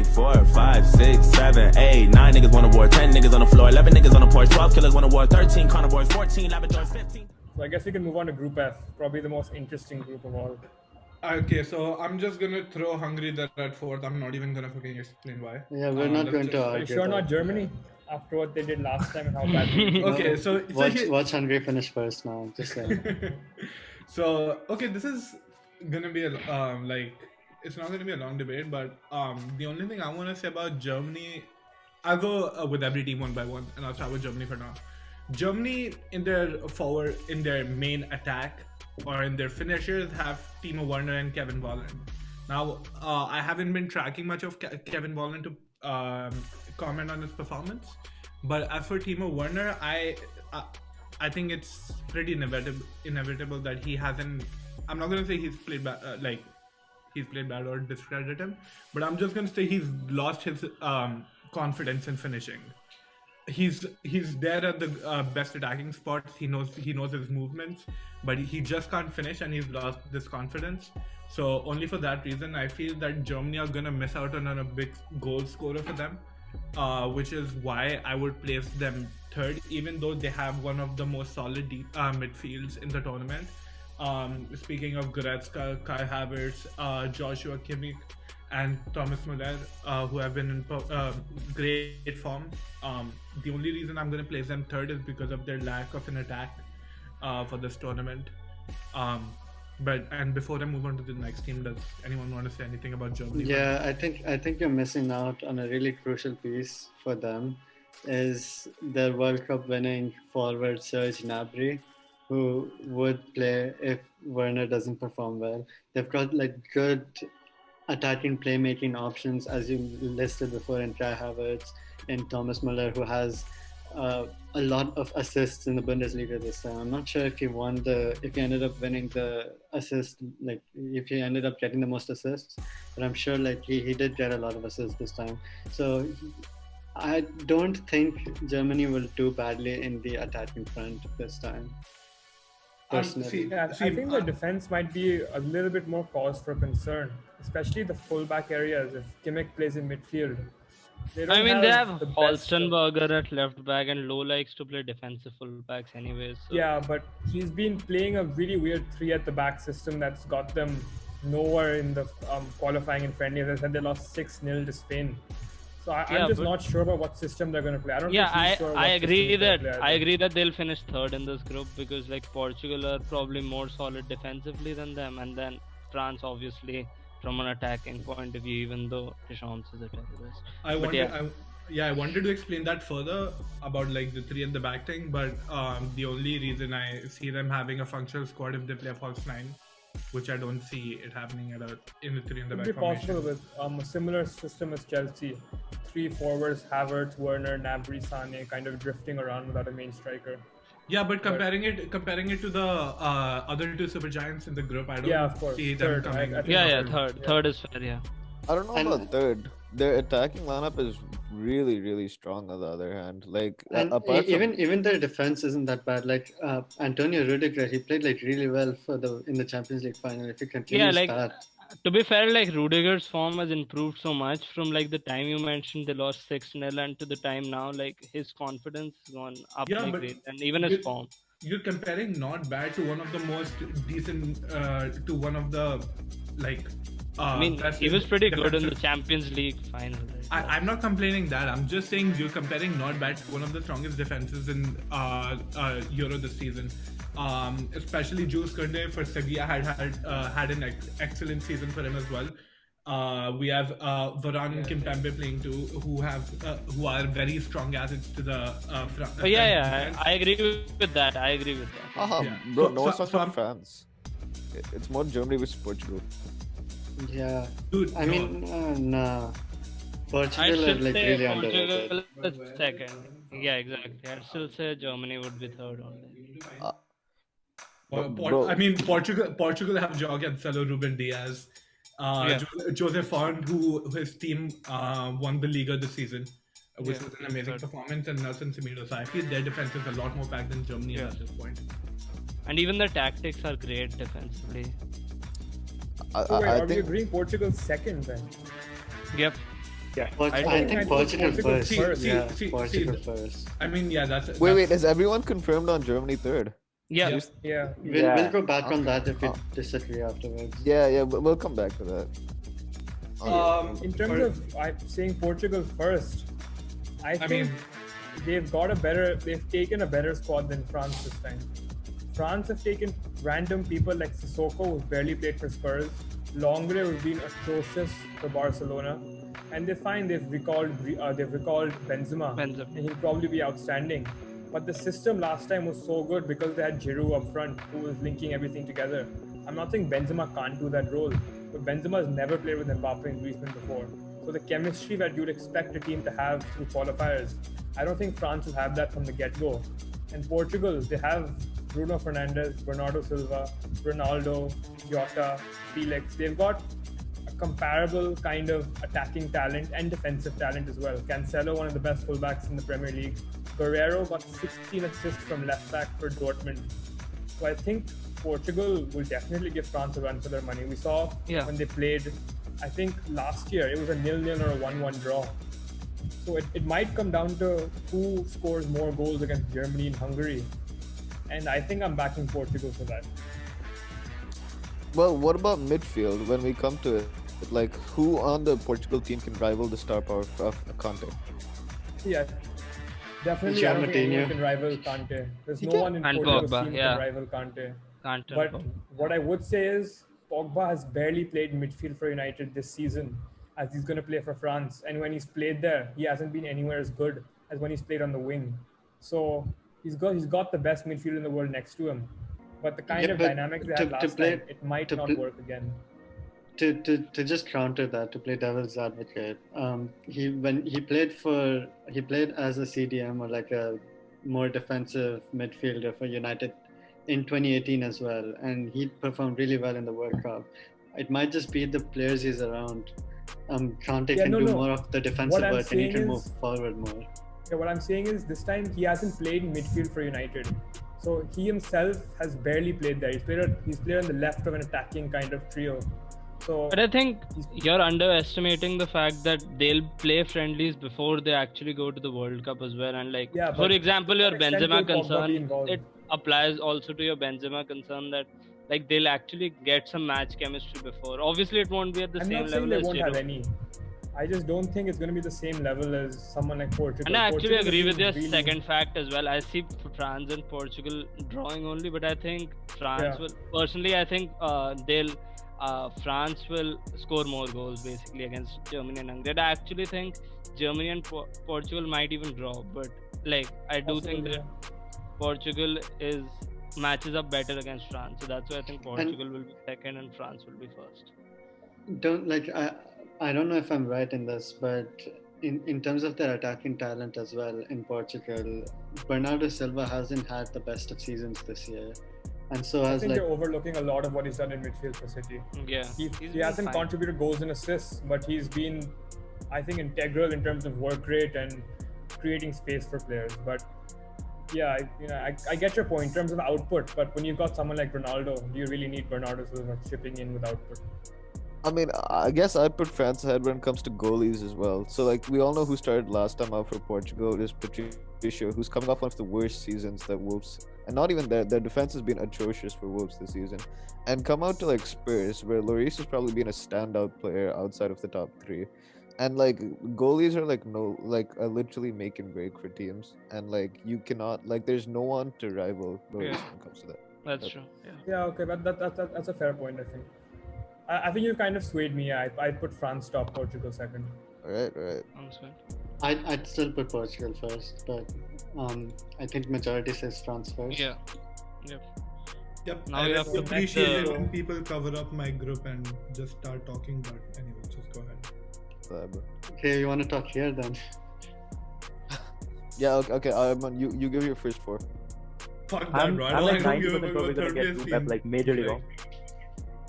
4, 5, 6, 7, 8, 9 niggas won a war, 10 niggas on the floor, 11 niggas on the porch, 12 killers won a war, 13 carnivores, 14 labradors, 15. So I guess we can move on to Group F, probably the most interesting group of all. Okay, so I'm just gonna throw Hungary there at fourth. I'm not even gonna fucking explain why. Yeah, we're not going to Are argue. you sure not that. Germany? After what they did last time and how badly. Okay, so Watch Hungary finish first now. Just saying. So okay, this is gonna be a it's not gonna be a long debate, but the only thing I want to say about Germany, I'll go with every team one by one, and I'll start with Germany for now. Germany in their main attack or in their finishers have Timo Werner and Kevin Volland. Now I haven't been tracking much of Kevin Volland to comment on his performance, but as for Timo Werner, I think it's pretty inevitable that he hasn't. I'm not gonna say he's played bad, he's played bad or discredit him, but I'm just gonna say he's lost his confidence in finishing. He's there at the best attacking spots. He knows his movements, but he just can't finish, and he's lost this confidence. So only for that reason, I feel that Germany are gonna miss out on a big goal scorer for them, which is why I would place them third, even though they have one of the most solid midfields in the tournament. Speaking of Goretzka, Kai Havertz, Joshua Kimmich, and Thomas Müller, who have been in great form. The only reason I'm going to place them third is because of their lack of an attack for this tournament. And before I move on to the next team, does anyone want to say anything about Germany? Yeah, I think you're missing out on a really crucial piece for them, is their World Cup winning forward Serge Gnabry, who would play if Werner doesn't perform well. They've got good attacking playmaking options, as you listed before, in Kai Havertz and Thomas Müller, who has a lot of assists in the Bundesliga this time. I'm not sure if he ended up winning the assist, if he ended up getting the most assists, but I'm sure he did get a lot of assists this time. So I don't think Germany will do badly in the attacking front this time. I think the defense might be a little bit more cause for concern, especially the fullback areas. If Kimmich plays in midfield, they have Holstenberger at left back, and Low likes to play defensive fullbacks anyways. So. Yeah, but he's been playing a really weird 3 at the back system that's got them nowhere in the qualifying and friendly. As I said, they lost 6-0 to Spain. So I'm just not sure about what system they're going to play. I agree that they'll finish third in this group because Portugal are probably more solid defensively than them, and then France obviously from an attacking point of view, even though Deschamps is a terrorist. I wanted to explain that further about the 3 at the back thing, but the only reason I see them having a functional squad if they play a false 9, which I don't see it happening in the 3 in the back. It would be possible with a similar system as Chelsea. 3 forwards, Havertz, Werner, Gnabry, Sané, kind of drifting around without a main striker. Yeah, but comparing it to the other 2 super giants in the group, I don't see them coming. Third is fair. Yeah. I don't know about third. Their attacking lineup is really, really strong. On the other hand, even their defense isn't that bad. Antonio Rudiger, he played really well in the Champions League final. If he continues that. To be fair, Rudiger's form has improved so much from the time you mentioned they lost 6-0 and to the time now, his confidence has gone up great, and even his form. You're comparing not bad to one of the most decent to one of the he was pretty good in the Champions League final. Right? I'm not complaining that. I'm just saying you're comparing not bad to one of the strongest defenses in Euro this season. Especially Jules Koundé for Sevilla had an excellent season for him as well. We have Varane and Kimpembe playing too, who are very strong assets to the front. I agree with that. Bro, no one's talking about France. It's more Germany versus Portugal. Yeah, dude. No. Portugal are really underrated. Second. Yeah, exactly. I'd still say Germany would be third only. Portugal have João Cancelo, Ruben Diaz, Jose Font, who his team won the Liga this season, which was an amazing performance, and Nelson Semedo. So I feel their defense is a lot more packed than Germany at this point. And even the tactics are great defensively. Are we agreeing Portugal's second then? Yep. Yeah. I think Portugal first. See, Portugal first. I mean, yeah, that's. Wait, is everyone confirmed on Germany third? Yeah. Yeah. We'll go back on that if we disagree afterwards. Yeah, we'll come back to that. In terms of I'm saying Portugal first, I think they've taken a better squad than France this time. France have taken random people like Sissoko, who's barely played for Spurs, Lenglet, who's been atrocious for Barcelona, and they've recalled Benzema, and he'll probably be outstanding. But the system last time was so good because they had Giroud up front, who was linking everything together. I'm not saying Benzema can't do that role, but Benzema has never played with Mbappe and Griezmann before. So the chemistry that you'd expect a team to have through qualifiers, I don't think France will have that from the get-go. And Portugal, they have Bruno Fernandes, Bernardo Silva, Ronaldo, Jota, Felix. They've got a comparable kind of attacking talent and defensive talent as well. Cancelo, one of the best fullbacks in the Premier League. Guerrero got 16 assists from left back for Dortmund. So I think Portugal will definitely give France a run for their money. We saw when they played, I think last year, it was a 0-0 or a 1-1 draw. So it might come down to who scores more goals against Germany and Hungary. And I think I'm backing Portugal for that. Well, what about midfield when we come to it? Like, who on the Portugal team can rival the star power of Conte? Yeah, definitely. I don't think anyone can rival Conte. There's no one in Portugal's team can rival Conte. But what I would say is Pogba has barely played midfield for United this season, as he's going to play for France. And when he's played there, he hasn't been anywhere as good as when he's played on the wing. So he's got the best midfield in the world next to him. But the kind of dynamics they had last time, it might not work again. To just counter that, to play devil's advocate, he played as a CDM or like a more defensive midfielder for United in 2018 as well, and he performed really well in the World Cup. It might just be the players he's around. Conte can do more of the defensive work, and he can move forward more. Yeah, what I'm saying is this time he hasn't played midfield for United. So he himself has barely played there. He's played on the left of an attacking kind of trio. So, but I think you're underestimating the fact that they'll play friendlies before they actually go to the World Cup as well. And like, for example, your Benzema concern, it applies also to your Benzema concern that like they'll actually get some match chemistry before. Obviously, it won't be at the same level as won't have any. I just don't think it's going to be the same level as someone like Portugal. And I actually agree with your second fact as well. I see France and Portugal drawing only, but I think France will. Personally, I think France will score more goals basically against Germany and Hungary. I actually think Germany and Portugal might even draw, but like I do think that Portugal matches up better against France. So that's why I think Portugal will be second and France will be first. I don't know if I'm right in this, but in terms of their attacking talent as well in Portugal, Bernardo Silva hasn't had the best of seasons this year. And so I think you're overlooking a lot of what he's done in midfield for City. Yeah. He hasn't contributed goals and assists, but he's been, I think, integral in terms of work rate and creating space for players. But yeah, I get your point in terms of output, but when you've got someone like Ronaldo, do you really need Bernardo Silva chipping in with output? I mean, I guess I put France ahead when it comes to goalies as well. So, like, we all know who started last time out for Portugal is Patricio, who's coming off one of the worst seasons that Wolves, and not even their defense has been atrocious for Wolves this season. And come out to, like, Spurs, where Lloris has probably been a standout player outside of the top three. And, like, goalies are, like, literally make and break for teams. And, like, you cannot, like, there's no one to rival Lloris when it comes to that. That's true. Yeah, okay, that's a fair point, I think. I think you kind of swayed me. I put France top, Portugal second. Right. I'd still put Portugal first, but I think majority says France first. Yeah. Yep. Now I you have to appreciate it when people cover up my group and just start talking, but anyway, just go ahead. Okay, you want to talk here then? Yeah, okay. You give your first four. Fuck that, bro. I'm like 90% sure we're gonna get two Pep like majorly wrong.